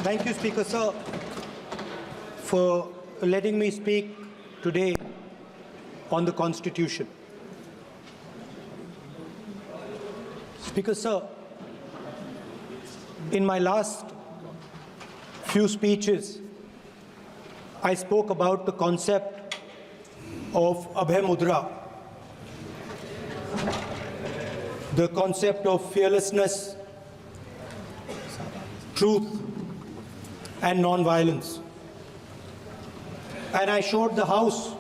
Thank you, Speaker Sir, for letting me speak today on the Constitution. Speaker Sir, in my last few speeches, I spoke about the concept of Abhay Mudra, the concept of fearlessness, truth, and non-violence. And I showed the House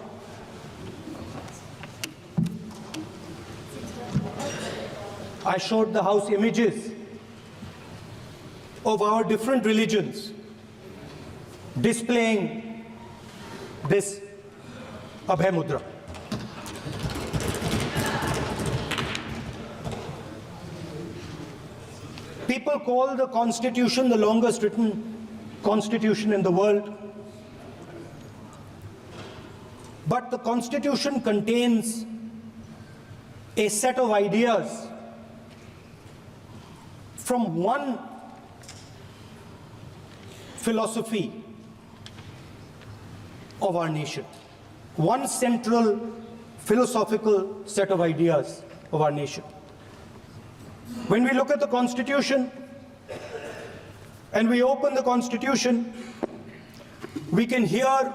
images of our different religions displaying this Abhay Mudra. People call the Constitution the longest written Constitution in the world. But the Constitution contains a set of ideas from one philosophy of our nation, one central philosophical set of ideas of our nation. When we look at the Constitution and we open the Constitution, we can hear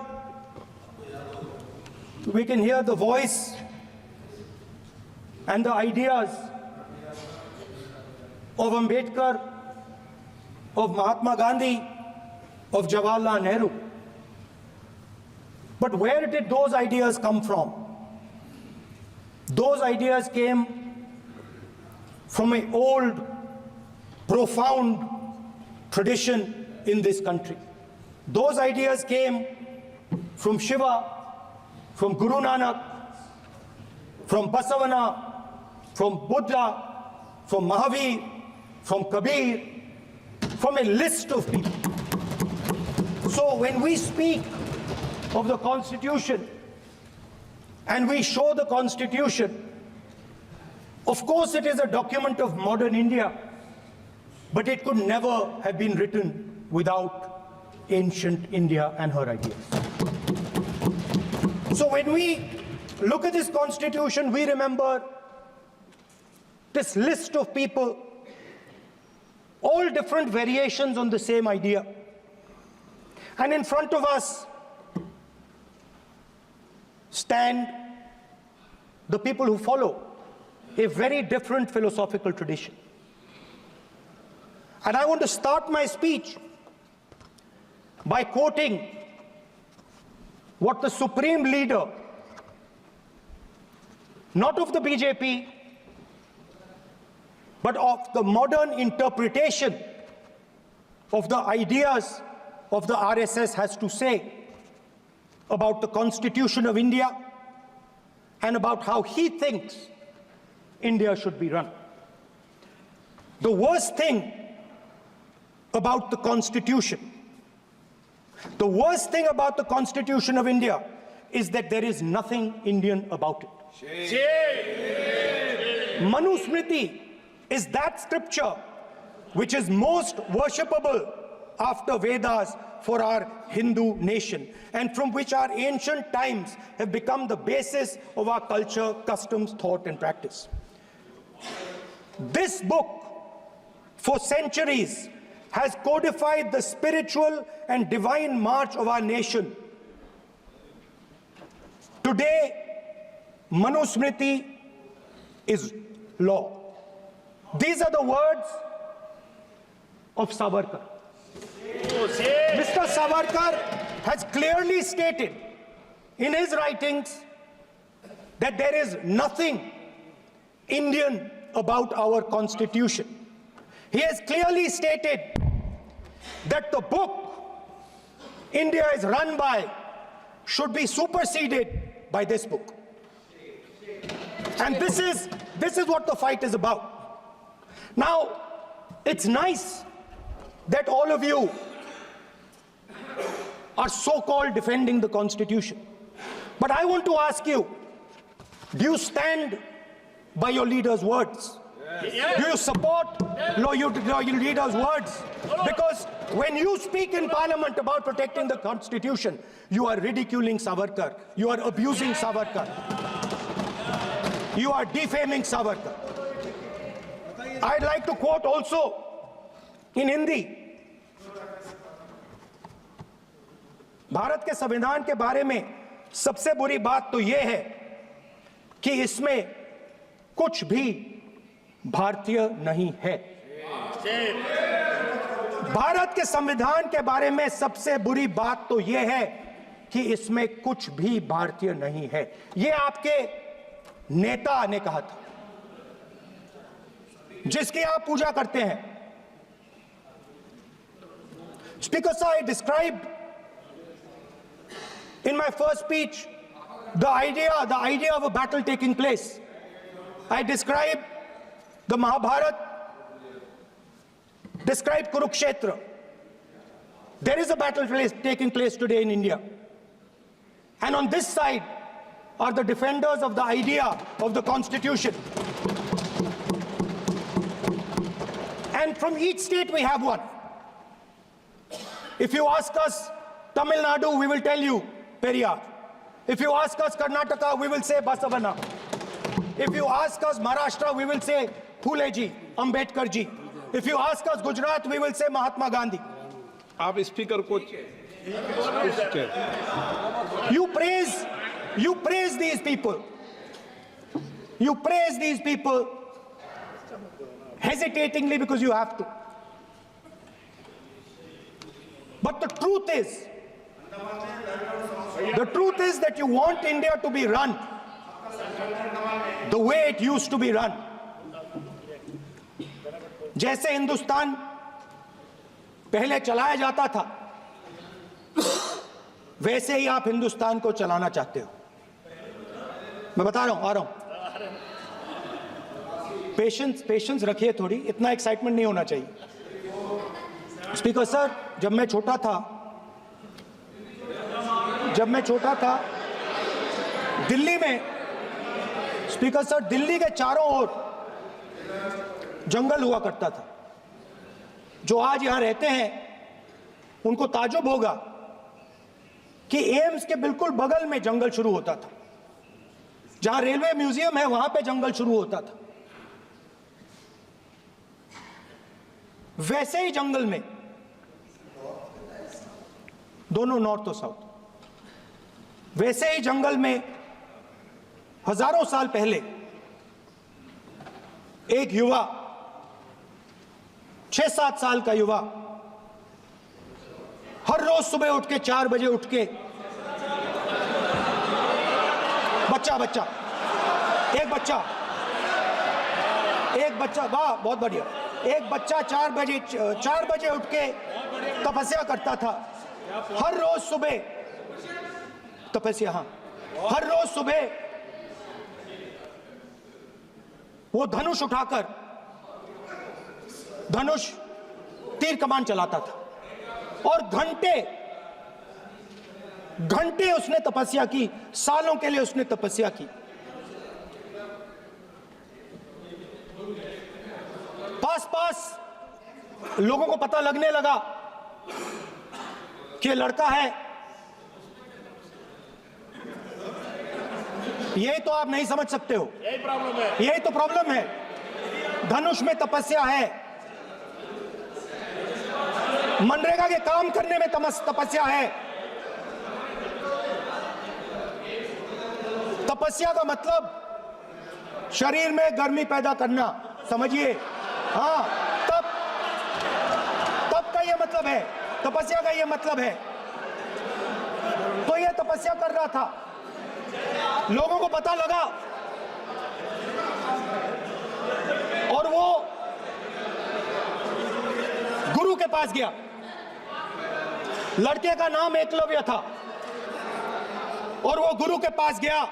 the voice and the ideas of Ambedkar, of Mahatma Gandhi, of Jawaharlal Nehru. But where did those ideas come from? Those ideas came from an old, profound tradition in this country. Those ideas came from Shiva, from Guru Nanak, from Basavana, from Buddha, from Mahavir, from Kabir, from a list of people. So when we speak of the Constitution and we show the Constitution, of course it is a document of modern India, but it could never have been written without ancient India and her ideas. So when we look at this Constitution, we remember this list of people, all different variations on the same idea. And in front of us stand the people who follow a very different philosophical tradition. And I want to start my speech by quoting what the supreme leader, not of the BJP, but of the modern interpretation of the ideas of the RSS has to say about the Constitution of India and about how he thinks India should be run. The worst thing about the Constitution, the worst thing about the Constitution of India is that there is nothing Indian about it. Manusmriti is that scripture which is most worshipable after Vedas for our Hindu nation, and from which our ancient times have become the basis of our culture, customs, thought, and practice. This book, for centuries, has codified the spiritual and divine march of our nation. Today, Manusmriti is law. These are the words of Savarkar. Mr. Savarkar has clearly stated in his writings that there is nothing Indian about our Constitution. He has clearly stated that the book India is run by should be superseded by this book. And this is what the fight is about. Now, it's nice that all of you are so-called defending the Constitution. But I want to ask you, do you stand by your leader's words? Do you support loyal leaders' words? Because when you speak in parliament about protecting the constitution, you are ridiculing Savarkar. You are abusing Savarkar. You are defaming Savarkar. I'd like to quote also in Hindi. Bharat के संविधान के बारे में सबसे बुरी बात तो यह है कि इसमें कुछ भी भारतीय नहीं है। भारत के संविधान के बारे में सबसे बुरी बात तो यह है कि इसमें कुछ भी भारतीय नहीं है। यह आपके नेता ने कहा था, जिसकी आप पूजा करते हैं। Speaker sir, I described in my first speech the idea of a battle taking place. I described the Mahabharata, described Kurukshetra. There is a battle taking place today in India. And on this side are the defenders of the idea of the Constitution. And from each state we have one. If you ask us Tamil Nadu, we will tell you Periyar. If you ask us Karnataka, we will say Basavana. If you ask us Maharashtra, we will say Phule ji, Ambedkar ji. If you ask us Gujarat, we will say Mahatma Gandhi. आप speaker को You praise these people. You praise these people hesitatingly because you have to. But the truth is that you want India to be run the way it used to be run. जैसे हिंदुस्तान पहले चलाया जाता था, वैसे ही आप हिंदुस्तान को चलाना चाहते हो। मैं बता रहा हूं, आ रहा हूं। पेशेंस रखिए थोड़ी, इतना एक्साइटमेंट नहीं होना चाहिए। स्पीकर सर, जब मैं छोटा दिल्ली में, स्पीकर सर, दिल्ली के चारों ओर जंगल हुआ करता था। जो आज यहां रहते हैं उनको ताजुब होगा कि एम्स के बिल्कुल बगल में जंगल शुरू होता था। जहां रेलवे म्यूजियम है वहां पे जंगल शुरू होता था। वैसे ही जंगल में, दोनों नॉर्थ और साउथ, वैसे ही जंगल में हजारों साल पहले एक युवा, 6-7 साल का युवा, हर रोज सुबह उठ के 4 बजे उठ के एक बच्चा, वाह बहुत बढ़िया, एक बच्चा 4 बजे उठ के तपस्या करता था। हर रोज सुबह तपस्या, हाँ, हर रोज सुबह वो धनुष उठाकर तीर कमान चलाता था और घंटे उसने तपस्या की, सालों के लिए उसने तपस्या की। पास लोगों को पता लगने लगा कि लड़का है। यही तो आप नहीं समझ सकते हो, यही तो प्रॉब्लम है। धनुष में तपस्या है, मनरेगा के काम करने में तपस्या है। तपस्या का मतलब शरीर में गर्मी पैदा करना, समझिए। हाँ, तब का ये मतलब है, तपस्या का ये मतलब है। तो ये तपस्या कर रहा था, लोगों को पता लगा और वो गुरु के पास गया। लड़के का नाम एकलव्य था और वो गुरु के पास गया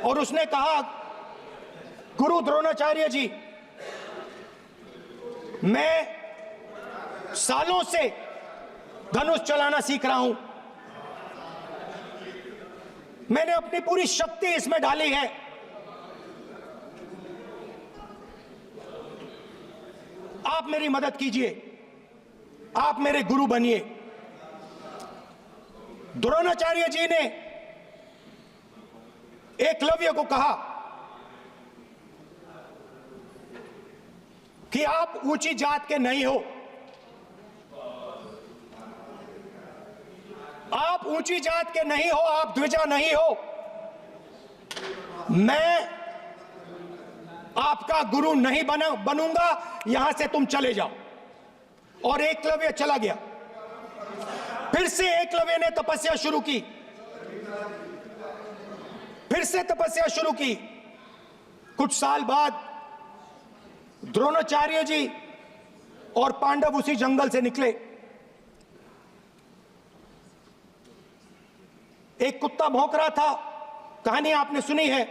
और उसने कहा, गुरु द्रोणाचार्य जी, मैं सालों से धनुष चलाना सीख रहा हूं, मैंने अपनी पूरी शक्ति इसमें डाली है, आप मेरी मदद कीजिए, आप मेरे गुरु बनिए। द्रोणाचार्य जी ने एकलव्य को कहा कि आप ऊंची जात के नहीं हो, आप ऊंची जात के नहीं हो, आप द्विजा नहीं हो, मैं आपका गुरु नहीं बनूंगा, यहां से तुम चले जाओ। और एकलव्य चला गया। फिर से एकलव्य ने तपस्या शुरू की, फिर से तपस्या शुरू की। कुछ साल बाद द्रोणाचार्य जी और पांडव उसी जंगल से निकले। एक कुत्ता भौंक रहा था, कहानी आपने सुनी है,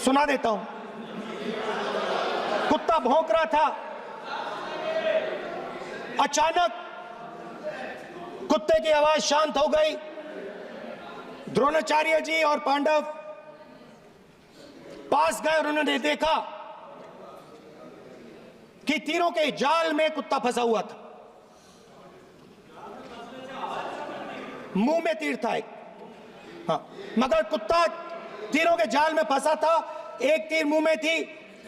सुना देता हूं। कुत्ता भौंक रहा था, अचानक कुत्ते की आवाज शांत हो गई। द्रोणाचार्य जी और पांडव पास गए और उन्होंने देखा कि तीरों के जाल में कुत्ता फंसा हुआ था। मुंह में तीर था एक, हाँ, मगर कुत्ता तीरों के जाल में फंसा था। एक तीर मुंह में थी,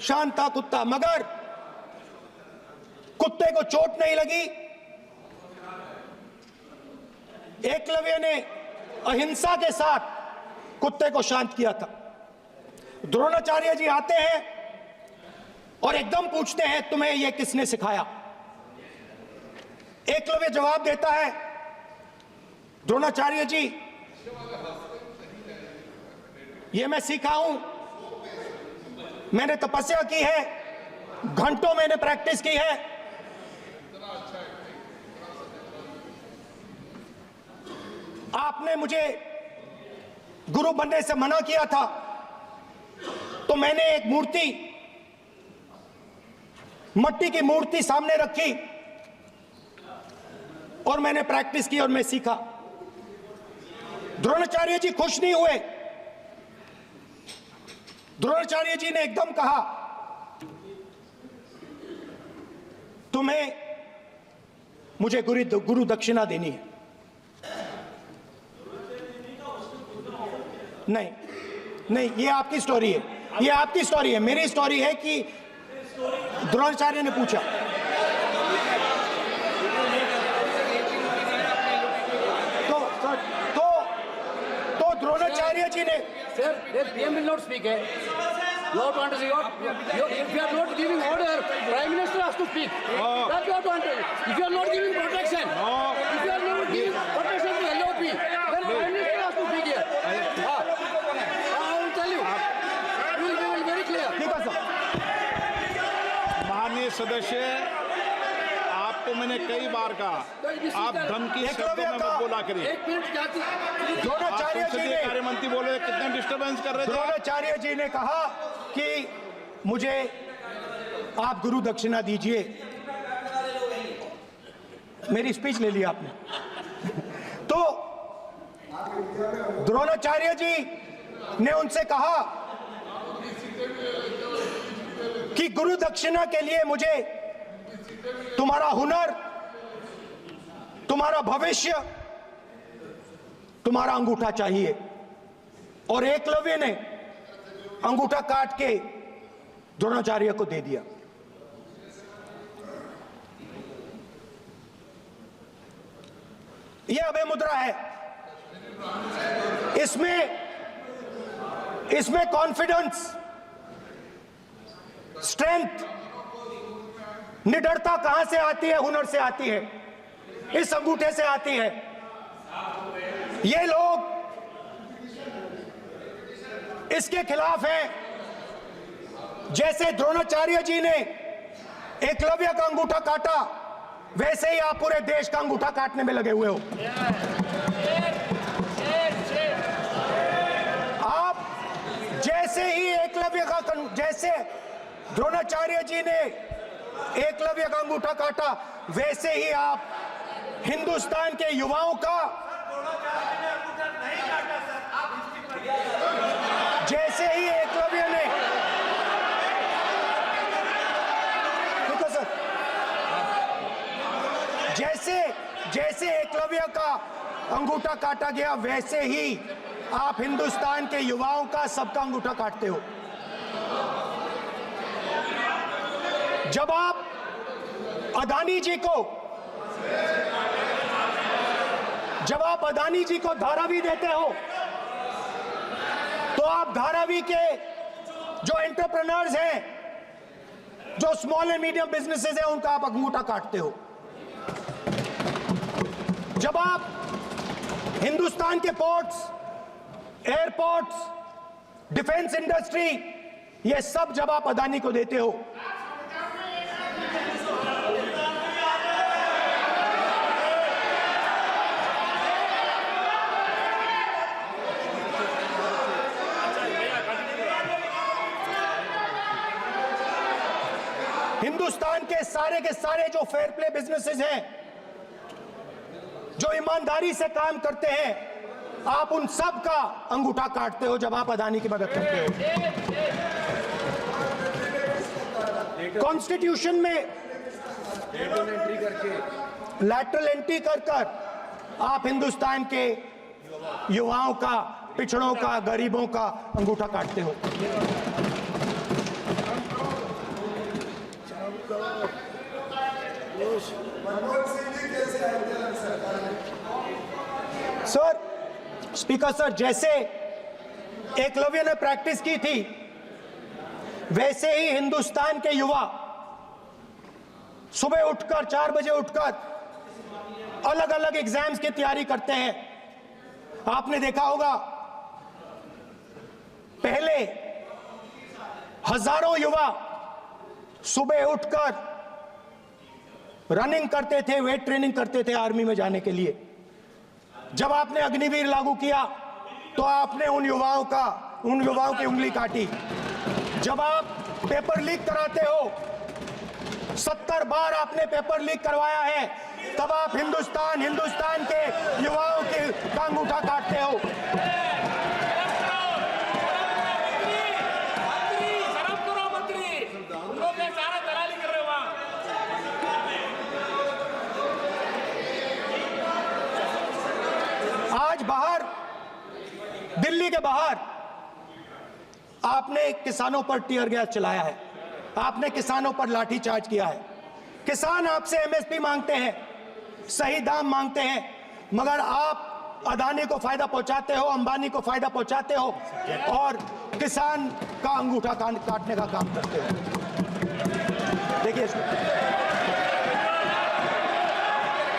शांत था कुत्ता, मगर कुत्ते को चोट नहीं लगी। एकलव्य ने अहिंसा के साथ कुत्ते को शांत किया था। द्रोणाचार्य जी आते हैं और एकदम पूछते हैं, तुम्हें यह किसने सिखाया? एकलव्य जवाब देता है, द्रोणाचार्य जी, यह मैं सीखा हूं, मैंने तपस्या की है, घंटों मैंने प्रैक्टिस की है। आपने मुझे गुरु बनने से मना किया था, तो मैंने एक मूर्ति, मट्टी की मूर्ति सामने रखी और मैंने प्रैक्टिस की और मैं सीखा। द्रोणाचार्य जी खुश नहीं हुए। द्रोणाचार्य जी ने एकदम कहा, तुम्हें मुझे गुरु दक्षिणा देनी है। नहीं नहीं, ये आपकी स्टोरी है, ये आपकी स्टोरी है। मेरी स्टोरी है कि द्रोणाचार्य ने पूछा। तो द्रोणाचार्य जी ने, Sir, the PM will not speak. You have to understand. If you are not giving order, Prime Minister has to speak. That you have to understand. If you are not giving protection, if you are not giving protection to LOP, then Prime Minister has to speak here. I will tell you. We will be very clear. ठीक है sir. माननीय सदस्य, आपको मैंने कई बार कहा, आप धमकी शब्दों में मत बोला करिए। एक मिनट जाती। द्रोणाचार्य जी संसदीय ने, कार्य मंत्री बोले, कितना डिस्टर्बेंस कर रहे थे। द्रोणाचार्य जी ने कहा कि मुझे आप गुरु दक्षिणा दीजिए। मेरी स्पीच ले ली आपने। तो द्रोणाचार्य जी ने उनसे कहा कि गुरु दक्षिणा के लिए मुझे तुम्हारा हुनर, तुम्हारा भविष्य, तुम्हारा अंगूठा चाहिए। और एकलव्य ने अंगूठा काट के द्रोणाचार्य को दे दिया। यह अभय मुद्रा है। इसमें कॉन्फिडेंस, स्ट्रेंथ, निडरता कहां से आती है? हुनर से आती है, इस अंगूठे से आती है। ये लोग इसके खिलाफ हैं। जैसे द्रोणाचार्य जी ने एकलव्य का अंगूठा काटा, वैसे ही आप पूरे देश का अंगूठा काटने में लगे हुए हो। आप जैसे ही एकलव्य का, जैसे द्रोणाचार्य जी ने एकलव्य का अंगूठा काटा, वैसे ही आप हिंदुस्तान के युवाओं का, जैसे ही एकलव्य ने, जैसे जैसे एकलव्य का अंगूठा काटा गया, वैसे ही आप हिंदुस्तान के युवाओं का, सबका अंगूठा काटते हो। जब आप अदानी जी को धारावी देते हो, तो आप धारावी के जो एंटरप्रेन्योर्स हैं, जो स्मॉल एंड मीडियम बिजनेसेस हैं, उनका आप अंगूठा काटते हो। जब आप हिंदुस्तान के पोर्ट्स, एयरपोर्ट्स, डिफेंस इंडस्ट्री, ये सब जब आप अदानी को देते हो, हिंदुस्तान के सारे जो फेयर प्ले बिजनेसेस हैं, जो ईमानदारी से काम करते हैं, आप उन सब का अंगूठा काटते हो जब आप अदानी की मदद करते हो। कॉन्स्टिट्यूशन में लैटरल एंट्री कर आप हिंदुस्तान के युवाओं का, पिछड़ों का, गरीबों का अंगूठा काटते हो। सर, स्पीकर सर, जैसे एकलव्य ने प्रैक्टिस की थी, वैसे ही हिंदुस्तान के युवा सुबह उठकर 4 बजे उठकर अलग अलग एग्जाम्स की तैयारी करते हैं। आपने देखा होगा, पहले हजारों युवा सुबह उठकर रनिंग करते थे, वेट ट्रेनिंग करते थे आर्मी में जाने के लिए। जब आपने अग्निवीर लागू किया, तो आपने उन युवाओं की उंगली काटी। जब आप पेपर लीक कराते हो, 70 बार आपने पेपर लीक करवाया है, तब आप हिंदुस्तान के युवाओं के का अंगूठा काटते हो। आज बाहर, दिल्ली के बाहर आपने किसानों पर टीयर गैस चलाया है, आपने किसानों पर लाठीचार्ज किया है। किसान आपसे एमएसपी मांगते हैं, सही दाम मांगते हैं, मगर आप अदानी को फायदा पहुंचाते हो, अंबानी को फायदा पहुंचाते हो और किसान का अंगूठा काटने का काम करते हो। देखिए,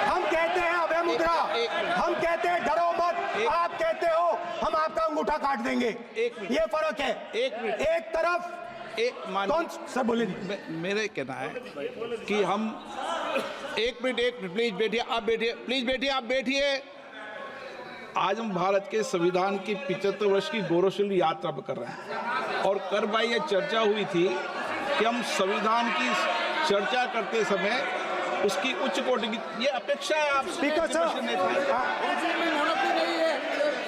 हम कहते हैं अभय मुद्रा, हम कहते हैं डरो मत, आप कहते हो हम आपका अंगूठा काट देंगे। ये फर्क है। एक तरफ कौन सर बोले, मेरे कहना है कि हम एक मिनट प्लीज बैठिए, आप बैठिए, प्लीज बैठिए, आप बैठिए। आज हम भारत के संविधान की 75 वर्ष की गौरवशाली यात्रा कर रहे हैं, और कर भाई ये चर्चा हुई थी कि हम संविधान की चर्चा करते समय उसकी उच्च कोटि की ये अपेक्षा है। आप स्पीकर सर,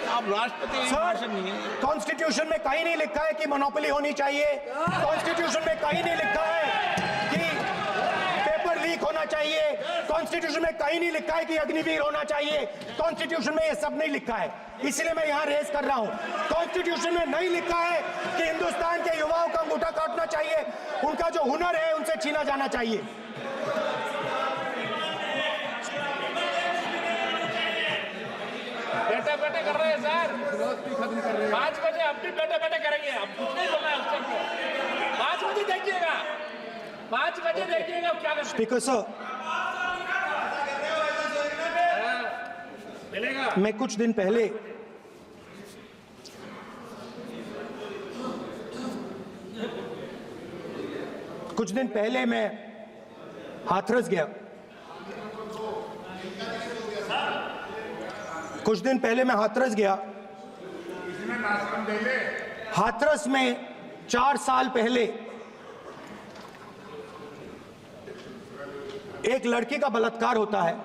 आप राष्ट्रपति भाषण नहीं है। कॉन्स्टिट्यूशन में कहीं नहीं लिखा है कि मोनोपोली होनी चाहिए। कॉन्स्टिट्यूशन में कहीं नहीं लिखा है कि पेपर लीक होना चाहिए। कॉन्स्टिट्यूशन में कहीं नहीं लिखा है कि अग्निवीर होना चाहिए। कॉन्स्टिट्यूशन में ये सब नहीं लिखा है, इसलिए मैं यहाँ रेज कर रहा हूँ। कॉन्स्टिट्यूशन में नहीं लिखा है कि हिंदुस्तान के युवाओं का अंगूठा काटना चाहिए, उनका जो हुनर है उनसे छीना जाना चाहिए। बैठे कर रहे हैं सर, 5 बजे अब भी बैठे करेंगे। अब कुछ नहीं बोलना है उसके को। 5 बजे देखिएगा, 5 बजे देखिएगा क्या करते हैं। स्पीकर सर, मिलेगा। मैं कुछ दिन पहले मैं हाथरस गया। हाथरस में 4 साल पहले एक लड़की का बलात्कार होता है।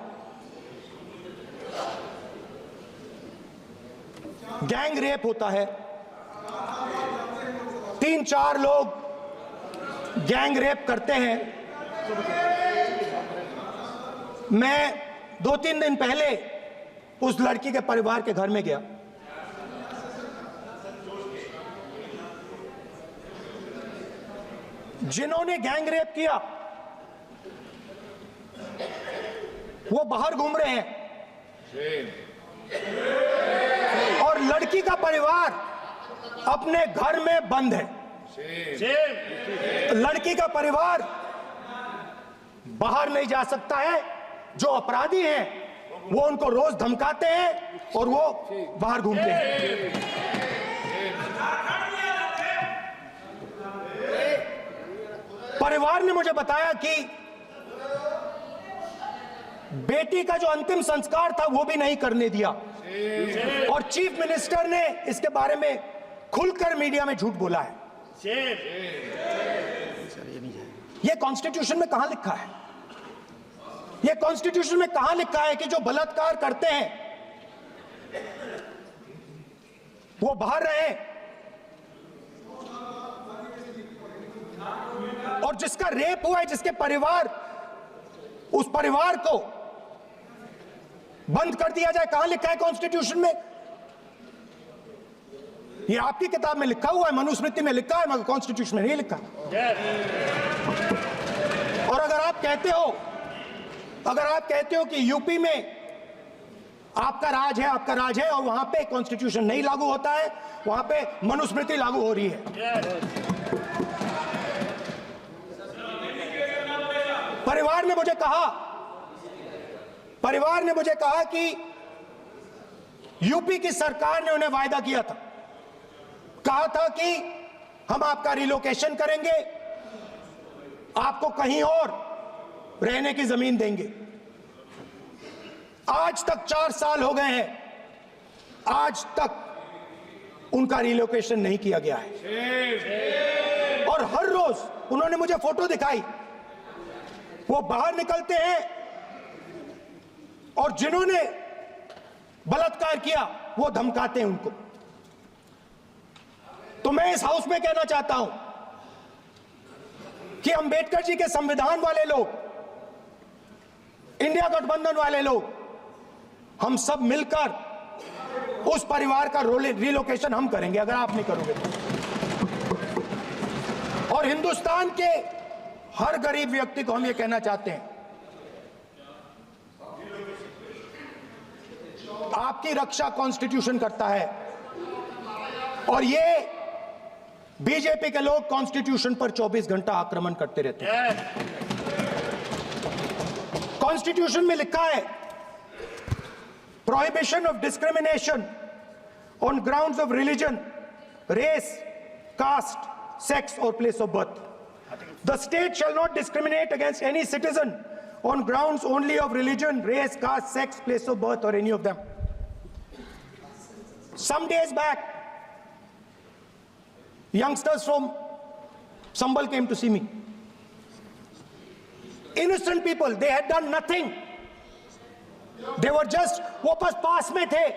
गैंग रेप होता है। 3-4 लोग गैंग रेप करते हैं। मैं 2-3 दिन पहले उस लड़की के परिवार के घर में गया। जिन्होंने गैंग रेप किया वो बाहर घूम रहे हैं और लड़की का परिवार अपने घर में बंद है। लड़की का परिवार बाहर नहीं जा सकता है। जो अपराधी हैं वो उनको रोज धमकाते हैं और वो बाहर घूमते हैं। परिवार ने मुझे बताया कि बेटी का जो अंतिम संस्कार था वो भी नहीं करने दिया और चीफ मिनिस्टर ने इसके बारे में खुलकर मीडिया में झूठ बोला है। ये कॉन्स्टिट्यूशन में कहां लिखा है? ये कॉन्स्टिट्यूशन में कहां लिखा है कि जो बलात्कार करते हैं वो बाहर रहे और जिसका रेप हुआ है, जिसके परिवार, उस परिवार को बंद कर दिया जाए? कहां लिखा है कॉन्स्टिट्यूशन में? ये आपकी किताब में लिखा हुआ है, मनुस्मृति में लिखा है, मगर कॉन्स्टिट्यूशन में नहीं लिखा। और अगर आप कहते हो कि यूपी में आपका राज है और वहां पे कॉन्स्टिट्यूशन नहीं लागू होता है, वहां पे मनुस्मृति लागू हो रही है। परिवार ने मुझे कहा कि यूपी की सरकार ने उन्हें वायदा किया था, कहा था कि हम आपका रिलोकेशन करेंगे, आपको कहीं और रहने की जमीन देंगे। आज तक 4 साल हो गए हैं, आज तक उनका रिलोकेशन नहीं किया गया है। और हर रोज उन्होंने मुझे फोटो दिखाई, वो बाहर निकलते हैं और जिन्होंने बलात्कार किया वो धमकाते हैं उनको। तो मैं इस हाउस में कहना चाहता हूं कि अंबेडकर जी के संविधान वाले लोग, इंडिया गठबंधन वाले लोग, हम सब मिलकर उस परिवार का रिलोकेशन हम करेंगे अगर आप नहीं करोगे तो। और हिंदुस्तान के हर गरीब व्यक्ति को हम ये कहना चाहते हैं, आपकी रक्षा कॉन्स्टिट्यूशन करता है और ये बीजेपी के लोग कॉन्स्टिट्यूशन पर 24 घंटा आक्रमण करते रहते हैं। कॉन्स्टिट्यूशन में लिखा है prohibition of discrimination on grounds of religion, race, caste, sex और place of birth. The state shall not discriminate against any citizen on grounds only of religion, race, caste, sex, place of birth or any of them. Some days back, youngsters from Sambal came to see me. Innocent people, they had done nothing. They were just, वो बस पास में थे,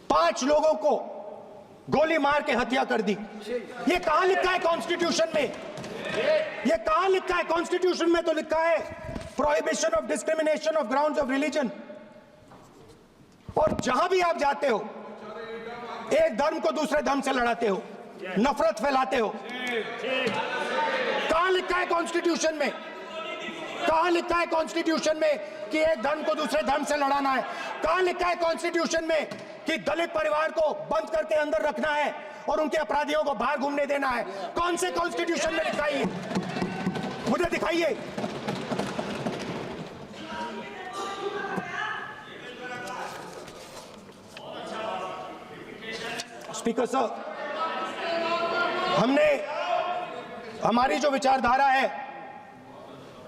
5 लोगों को गोली मार के हत्या कर दी। ये कहां लिखा है कॉन्स्टिट्यूशन में? ये कहां लिखा है कॉन्स्टिट्यूशन में? तो लिखा है prohibition of discrimination of grounds of religion. और जहां भी आप जाते हो, एक धर्म को दूसरे धर्म से लड़ाते हो, नफरत फैलाते हो। कहां लिखा है कॉन्स्टिट्यूशन में? कहां लिखा है कॉन्स्टिट्यूशन में कि एक धर्म को दूसरे धर्म से लड़ाना है? कहां लिखा है कॉन्स्टिट्यूशन में कि दलित परिवार को बंद करके अंदर रखना है और उनके अपराधियों को बाहर घूमने देना है? कौन से कॉन्स्टिट्यूशन में लिखा है? मुझे दिखाइए। स्पीकर साहब, हमारी जो विचारधारा है,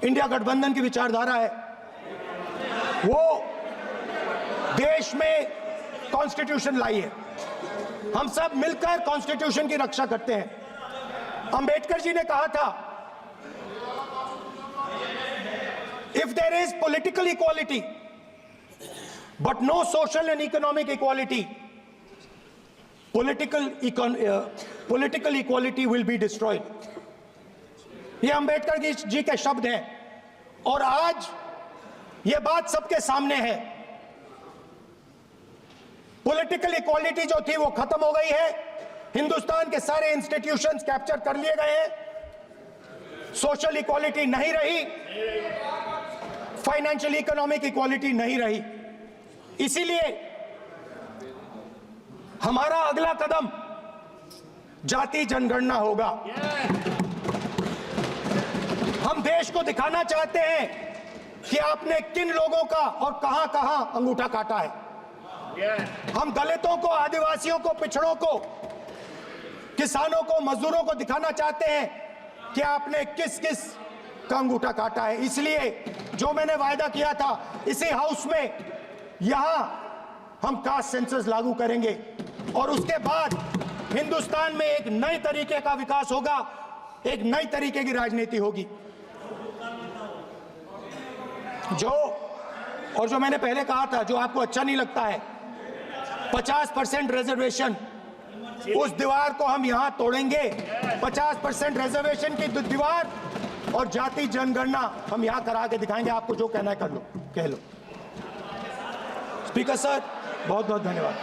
इंडिया गठबंधन की विचारधारा है, वो देश में कॉन्स्टिट्यूशन लाई है। हम सब मिलकर कॉन्स्टिट्यूशन की रक्षा करते हैं। अंबेडकर जी ने कहा था, if there is political equality but no social and economic equality, political equality will be destroyed। ये अंबेडकर जी के शब्द हैं। और आज यह बात सबके सामने है। पॉलिटिकल इक्वालिटी जो थी वो खत्म हो गई है। हिंदुस्तान के सारे इंस्टीट्यूशंस कैप्चर कर लिए गए हैं। सोशल इक्वालिटी नहीं रही, फाइनेंशियल इकोनॉमिक इक्वालिटी नहीं रही। इसीलिए हमारा अगला कदम जाति जनगणना होगा। हम देश को दिखाना चाहते हैं कि आपने किन लोगों का और कहां कहां अंगूठा काटा है। हम दलितों को, आदिवासियों को, पिछड़ों को, किसानों को, मजदूरों को दिखाना चाहते हैं कि आपने किस किस का अंगूठा काटा है। इसलिए जो मैंने वायदा किया था, इसी हाउस में यहां हम कास्ट सेंसस लागू करेंगे और उसके बाद हिंदुस्तान में एक नए तरीके का विकास होगा, एक नई तरीके की राजनीति होगी। जो मैंने पहले कहा था, जो आपको अच्छा नहीं लगता है, 50% रिजर्वेशन, उस दीवार को हम यहां तोड़ेंगे। 50% रिजर्वेशन की दीवार और जाति जनगणना हम यहां करा के दिखाएंगे। आपको जो कहना है कर लो, कह लो। स्पीकर सर, बहुत बहुत धन्यवाद।